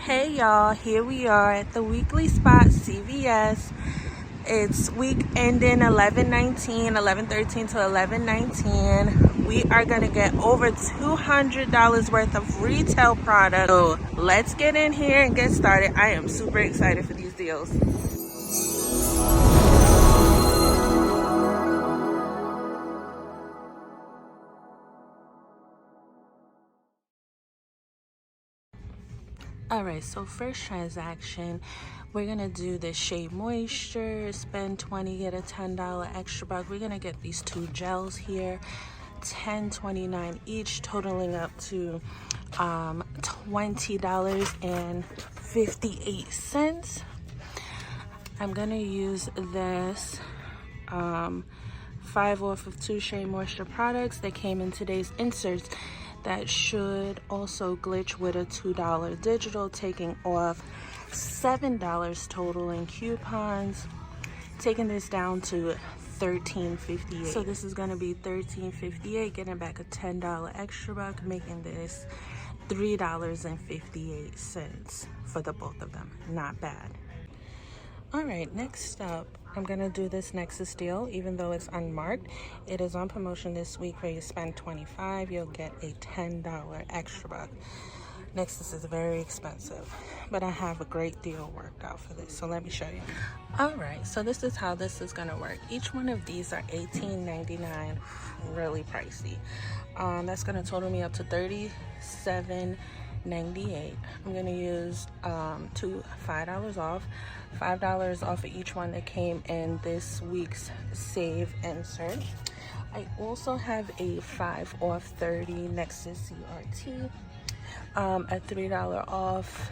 Hey y'all, here we are at the weekly spot, CVS. It's week ending 11/13 to 11/19. We are gonna get over $200 worth of retail product. So let's get in here and get started. I am super excited for these deals. All right, so first transaction, we're gonna do the Shea Moisture, spend $20, get a $10 extra buck. We're gonna get these two gels here, $10.29 each, totaling up to $20.58. I'm gonna use this 5 off of 2 Shea Moisture products that came in today's inserts. That should also glitch with a $2 digital, taking off $7 total in coupons, taking this down to $13.58. So this is going to be $13.58, getting back a $10 extra buck, making this $3.58 for the both of them. Not bad. All right, next up, I'm gonna do this Nexus deal. Even though it's unmarked, it is on promotion this week where you spend $25, you'll get a $10 extra buck. Nexus is very expensive, but I have a great deal worked out for this, so let me show you. All right, so this is how this is gonna work. Each one of these are $18.99, really pricey. That's gonna total me up to $37.98. I'm gonna use $5 off. $5 off of each one that came in this week's save insert. I also have a 5 off 30 Nexus CRT, a $3 off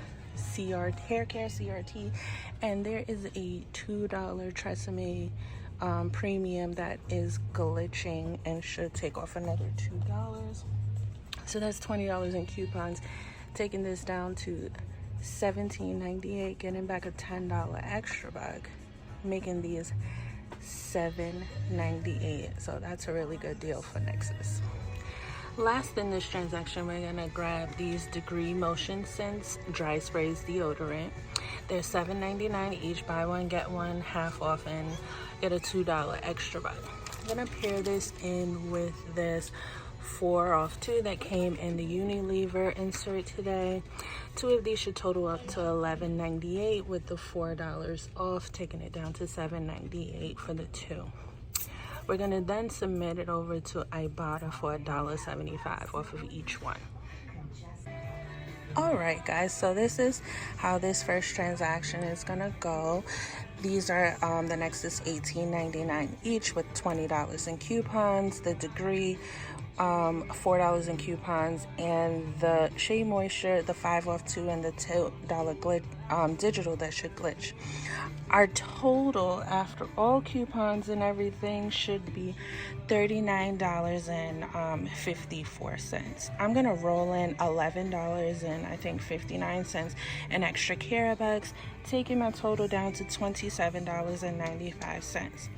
hair care CRT, and there is a $2 Tresemme premium that is glitching and should take off another $2. So that's $20 in coupons, taking this down to $17.98, getting back a $10 extra buck, making these $7.98. So that's a really good deal for Nexus. Last in this transaction, we're gonna grab these Degree Motion Sense dry sprays deodorant. They're $7.99 each. Buy one get one half off and get a $2 extra buck. I'm gonna pair this in with this 4 off 2 that came in the Unilever insert today. 2 of these should total up to $11.98 with the $4 off, taking it down to $7.98 for the 2. We're gonna then submit it over to Ibotta for $1.75 off of each one. All right, guys, so this is how this first transaction is gonna go. These are the Nexus $18.99 each with $20 in coupons. The Degree $4 in coupons, and the Shea Moisture, the 5 off 2 and the $2 digital that should glitch. Our total after all coupons and everything should be $39.54. I'm gonna roll in $11.59 in extra care bucks, taking my total down to $27.95.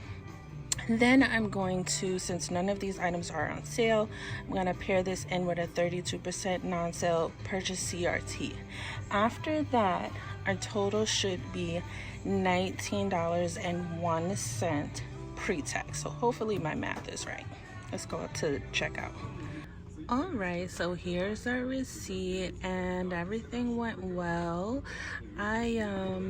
Then I'm going to, since none of these items are on sale, I'm going to pair this in with a 32% non-sale purchase CRT. After that, our total should be $19.01 pre-tax. So hopefully my math is right. Let's go up to checkout. All right, so here's our receipt and everything went well. I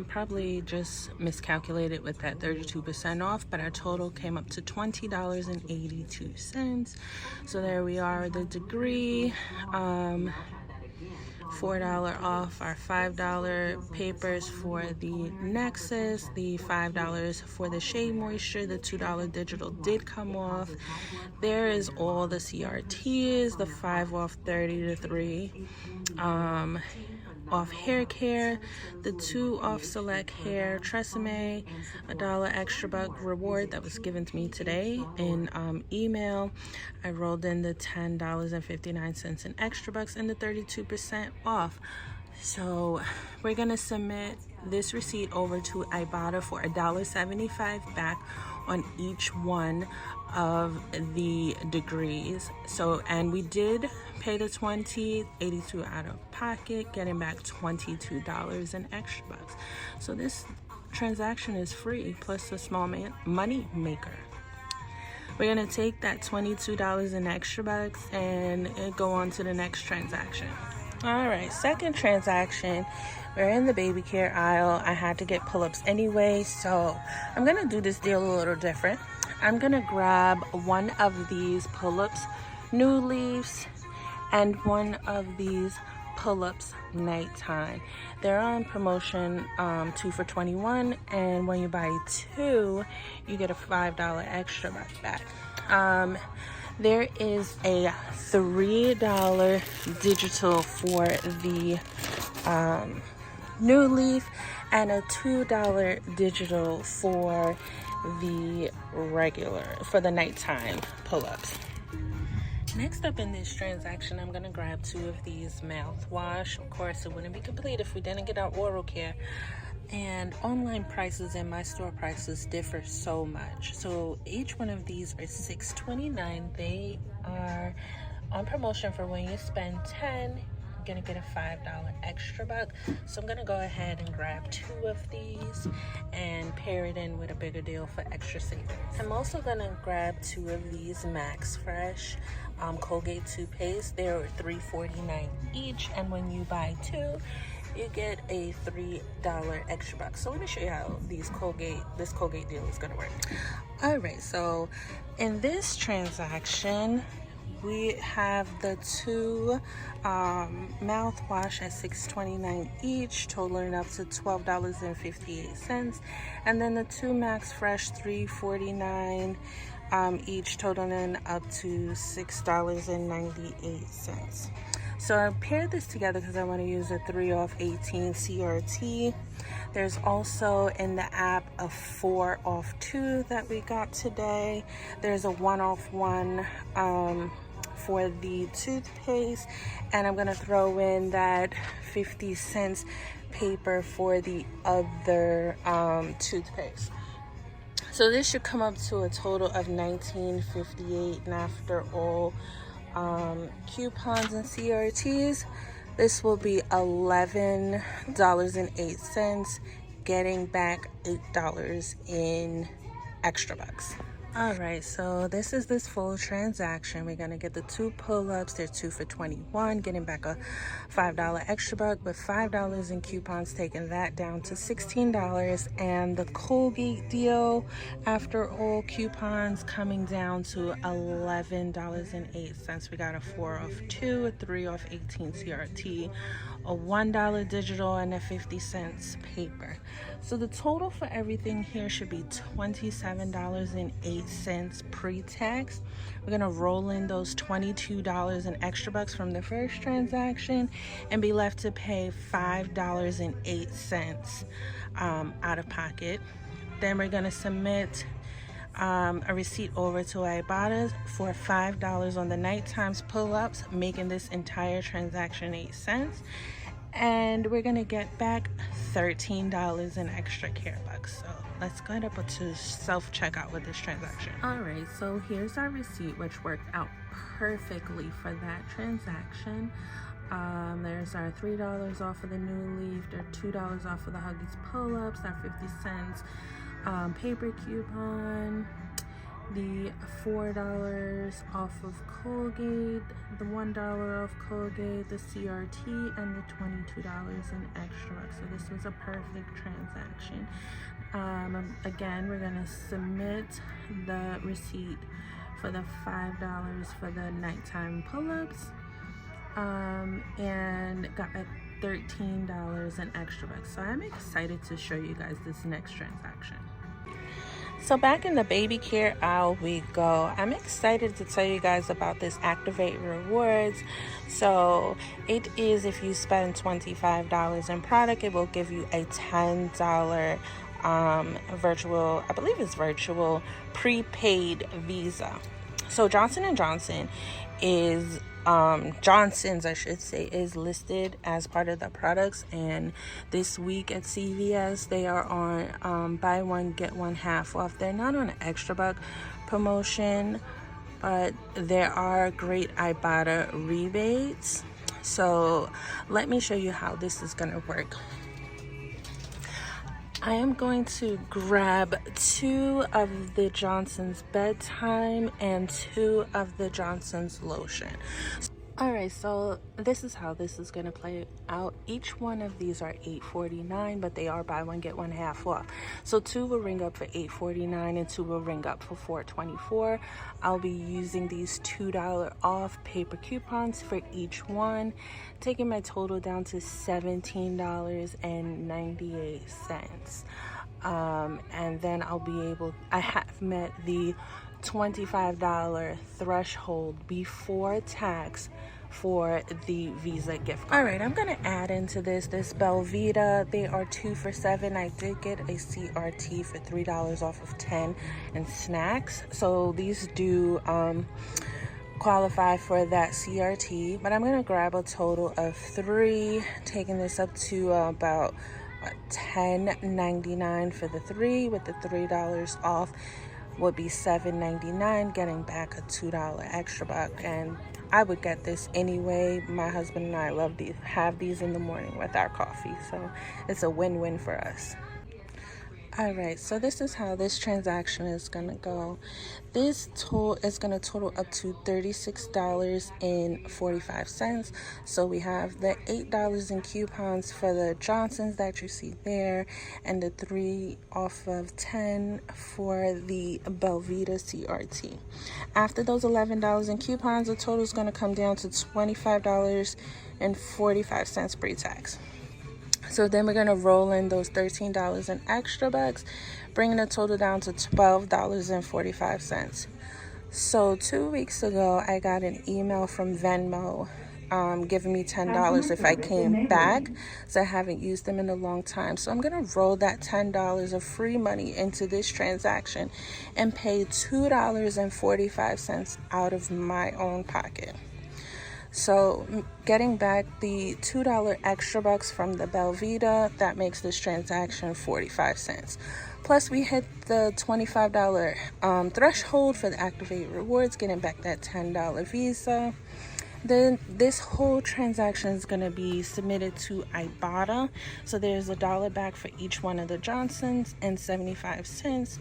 probably just miscalculated with that 32% off, but our total came up to $20.82. So there we are, the Degree, $4 off our $5 papers for the Nexus, the $5 for the Shea Moisture, the $2 digital did come off. There is all the CRTs, the 5 off 30 to 3 off hair care, the 2 off select hair, Tresemme, $1 extra buck reward that was given to me today in email. I rolled in the $10.59 in extra bucks and the 32% off. So we're gonna submit this receipt over to Ibotta for $1.75 back on each one of the degrees. So, and we did pay the $82 out of pocket, getting back $22 in extra bucks. So this transaction is free, plus a small money maker. We're gonna take that $22 in extra bucks and go on to the next transaction. All right, second transaction. We're in the baby care aisle. I had to get pull-ups anyway, so I'm gonna do this deal a little different. I'm gonna grab one of these pull-ups new leaves and one of these pull-ups nighttime. They're on promotion, 2 for $21, and when you buy 2 you get a $5 extra back. There is a $3 digital for the new leaf and a $2 digital for the nighttime pull-ups. Next up in this transaction, I'm gonna grab 2 of these mouthwash. Of course, it wouldn't be complete if we didn't get our oral care. And online prices and my store prices differ so much. So each one of these are $6.29. They are on promotion for when you spend $10, you're gonna get a $5 extra buck. So I'm gonna go ahead and grab 2 of these and pair it in with a bigger deal for extra savings. I'm also gonna grab 2 of these Max Fresh Colgate toothpaste. They're $3.49 each, and when you buy 2 you get a $3 extra buck. So let me show you how this Colgate deal is gonna work. All right, so in this transaction we have the 2 mouthwash at $6.29 each, totaling up to $12.58, and then the 2 Max Fresh $3.49 each, totaling up to $6.98. So I paired this together because I want to use a 3 off 18 CRT. There's also in the app a 4 off 2 that we got today. There's a 1 off 1 for the toothpaste, and I'm gonna throw in that 50 cents paper for the other toothpaste. So this should come up to a total of $19.58, and after all coupons and CRTs, this will be $11.08, getting back $8 in extra bucks. All right, so this is this full transaction. We're gonna get the 2 pull-ups. They're 2 for $21, getting back a $5 extra buck, but $5 in coupons, taking that down to $16. And the Colgate deal, after all coupons, coming down to $11.08. We got a 4 off 2, a 3 off 18 CRT, a $1 digital, and a 50 cents paper. So the total for everything here should be $27.08 pre-tax. We're gonna roll in those $22 in extra bucks from the first transaction and be left to pay $5.08 out of pocket. Then we're gonna submit a receipt over to Ibotta for $5 on the nighttime's pull-ups, making this entire transaction 8 cents. And we're gonna get back $13 in extra care bucks. So let's go ahead to self-checkout with this transaction. All right, so here's our receipt, which worked out perfectly for that transaction. There's our $3 off of the new leaf, our $2 off of the Huggies pull-ups, our 50 cents paper coupon, the $4 off of Colgate, the $1 off Colgate, the CRT, and the $22 in extra bucks. So this was a perfect transaction. Again, we're gonna submit the receipt for the $5 for the nighttime pull-ups, and got a $13 in extra bucks. So I'm excited to show you guys this next transaction. So back in the baby care aisle we go. I'm excited to tell you guys about this Activate Rewards. So it is, if you spend $25 in product, it will give you a $10 virtual, I believe it's virtual, prepaid Visa. So Johnson & Johnson is Johnson's, I should say, is listed as part of the products. And this week at CVS, they are on buy one get one half off. They're not on an extra buck promotion, but there are great Ibotta rebates. So let me show you how this is going to work. I am going to grab 2 of the Johnson's bedtime and 2 of the Johnson's lotion. Alright, so this is how this is going to play out. Each one of these are $8.49, but they are buy one get one half off. So 2 will ring up for $8.49 and 2 will ring up for $4.24. I'll be using these $2 off paper coupons for each one, taking my total down to $17.98. And then I have met the $25 threshold before tax for the Visa gift card. All right, I'm gonna add into this Belvita. They are 2 for $7. I did get a CRT for $3 off of 10 and snacks. So these do qualify for that CRT, but I'm gonna grab a total of 3, taking this up to about $10.99 for the 3, with the $3 off would be $7.99, getting back a $2 extra buck. And I would get this anyway. My husband and I love these, have these in the morning with our coffee, so it's a win-win for us. All right, so this is how this transaction is gonna go. This total is gonna total up to $36.45. So we have the $8 in coupons for the Johnsons that you see there, and the 3 off of 10 for the Belvita CRT. After those $11 in coupons, the total is gonna come down to $25.45 pre-tax. So then we're going to roll in those $13 in extra bucks, bringing the total down to $12.45. So 2 weeks ago, I got an email from Venmo giving me $10 if I came back. So I haven't used them in a long time. So I'm going to roll that $10 of free money into this transaction and pay $2.45 out of my own pocket. So getting back the $2 extra bucks from the Belvita, that makes this transaction 45 cents. Plus we hit the $25 threshold for the Activate Rewards, getting back that $10 Visa. Then this whole transaction is going to be submitted to Ibotta. So there's $1 back for each one of the Johnsons and 75 cents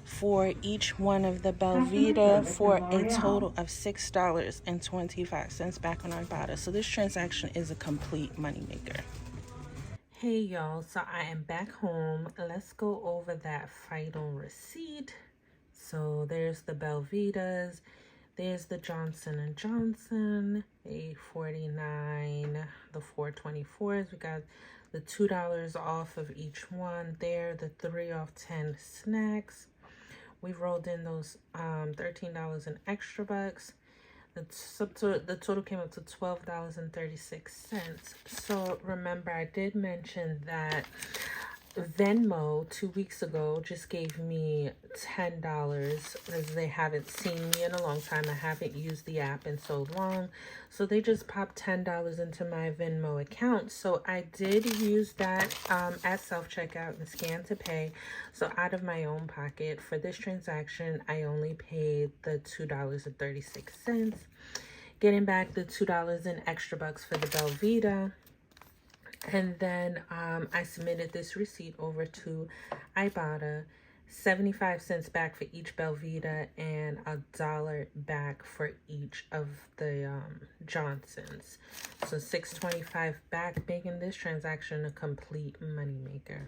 for each one of the Belvita, for a total of $6.25 back on Ibotta. So this transaction is a complete moneymaker. Hey y'all, so I am back home. Let's go over that final receipt. So there's the Belvitas, there's the Johnson & Johnson, $8.49, the $4.24s. We got the $2 off of each one there, the 3 off 10 snacks. We rolled in those $13 in extra bucks. The total came up to $12.36. So remember, I did mention that Venmo 2 weeks ago just gave me $10, as they haven't seen me in a long time. I haven't used the app in so long, so they just popped $10 into my Venmo account. So I did use that at self-checkout and scan to pay. So out of my own pocket for this transaction, I only paid the $2.36, getting back the $2 in extra bucks for the Belvita. And then I submitted this receipt over to Ibotta, 75 cents back for each Belvita and $1 back for each of the Johnsons. So $6.25 back, making this transaction a complete moneymaker.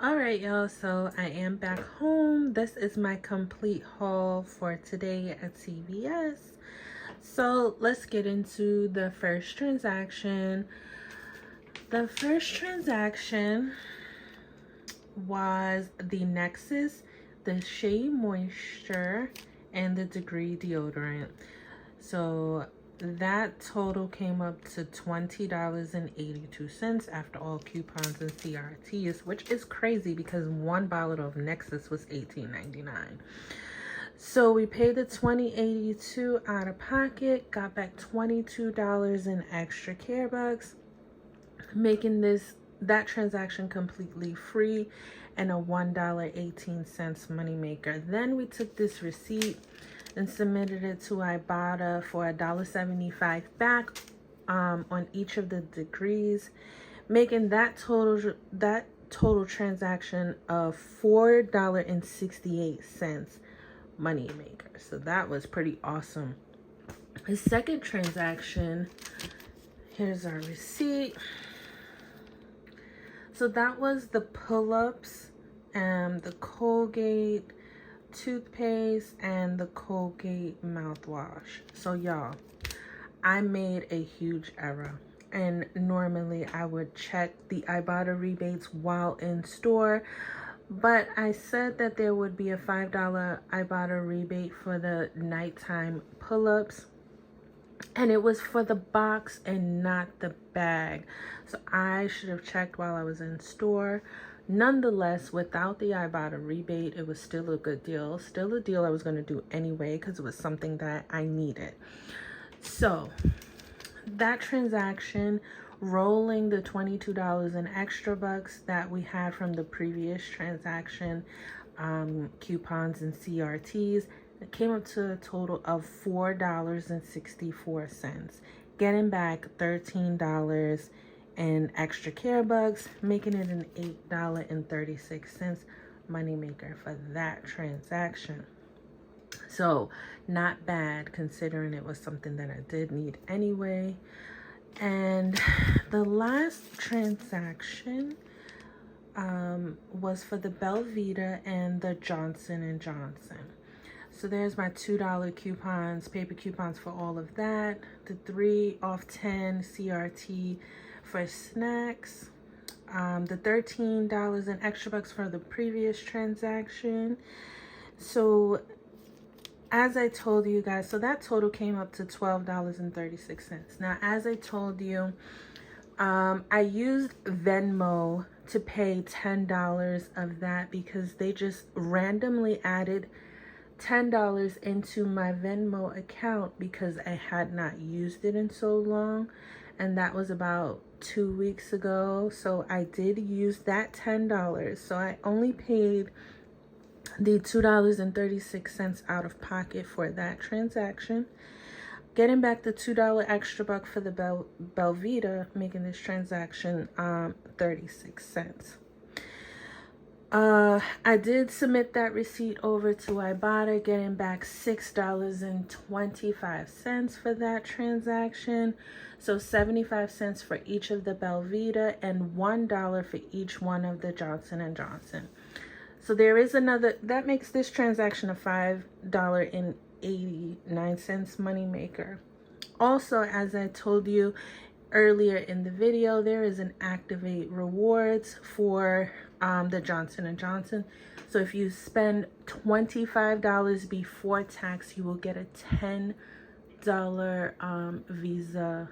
All right, y'all, so I am back home. This is my complete haul for today at CVS. So let's get into the first transaction. The first transaction was the Nexus, the Shea Moisture, and the Degree deodorant. So that total came up to $20.82 after all coupons and CRTs, which is crazy because one bottle of Nexus was $18.99. So we paid the $20.82 out of pocket, got back $22 in extra care bucks, making that transaction completely free and a $1.18 moneymaker. Then we took this receipt and submitted it to Ibotta for $1.75 back on each of the degrees, making that total transaction of $4.68 moneymaker. So that was pretty awesome. The second transaction, here's our receipt. So that was the pull-ups and the Colgate toothpaste and the Colgate mouthwash. So y'all, I made a huge error, and normally I would check the Ibotta rebates while in store, but I said that there would be a $5 Ibotta rebate for the nighttime pull-ups, and it was for the box and not the bag. So I should have checked while I was in store. Nonetheless, without the Ibotta rebate, it was still a good deal. Still a deal I was going to do anyway because it was something that I needed. So that transaction, rolling the $22 in extra bucks that we had from the previous transaction, coupons and CRTs, it came up to a total of $4.64, getting back $13 in extra care bucks, making it an $8.36 moneymaker for that transaction. So not bad considering it was something that I did need anyway. And the last transaction was for the Belvita and the Johnson & Johnson. So there's my $2 coupons, paper coupons for all of that. The 3 off 10 CRT for snacks. The $13 in extra bucks for the previous transaction. So as I told you guys, so that total came up to $12.36. Now, as I told you, I used Venmo to pay $10 of that because they just randomly added $10 into my Venmo account because I had not used it in so long, and that was about 2 weeks ago. So I did use that $10. So I only paid the $2.36 out of pocket for that transaction, getting back the $2 extra buck for the Belvita, making this transaction 36 cents. I did submit that receipt over to Ibotta, getting back $6.25 for that transaction. So 75 cents for each of the Belvita and $1 for each one of the Johnson & Johnson. So there is another, that makes this transaction a $5.89 moneymaker. Also, as I told you earlier in the video, there is an Activate Rewards for the Johnson & Johnson. So if you spend $25 before tax, you will get a $10 Visa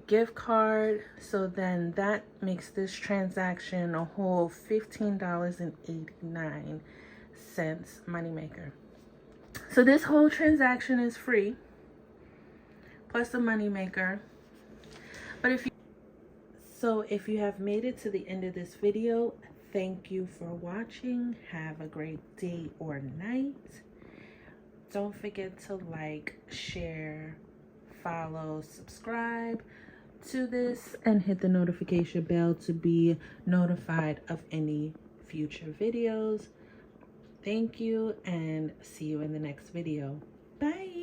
gift card. So then that makes this transaction a whole $15.89 moneymaker. So this whole transaction is free, plus the moneymaker. But if you have made it to the end of this video, thank you for watching. Have a great day or night. Don't forget to like, share, follow, subscribe to this, and hit the notification bell to be notified of any future videos. Thank you, and see you in the next video. Bye.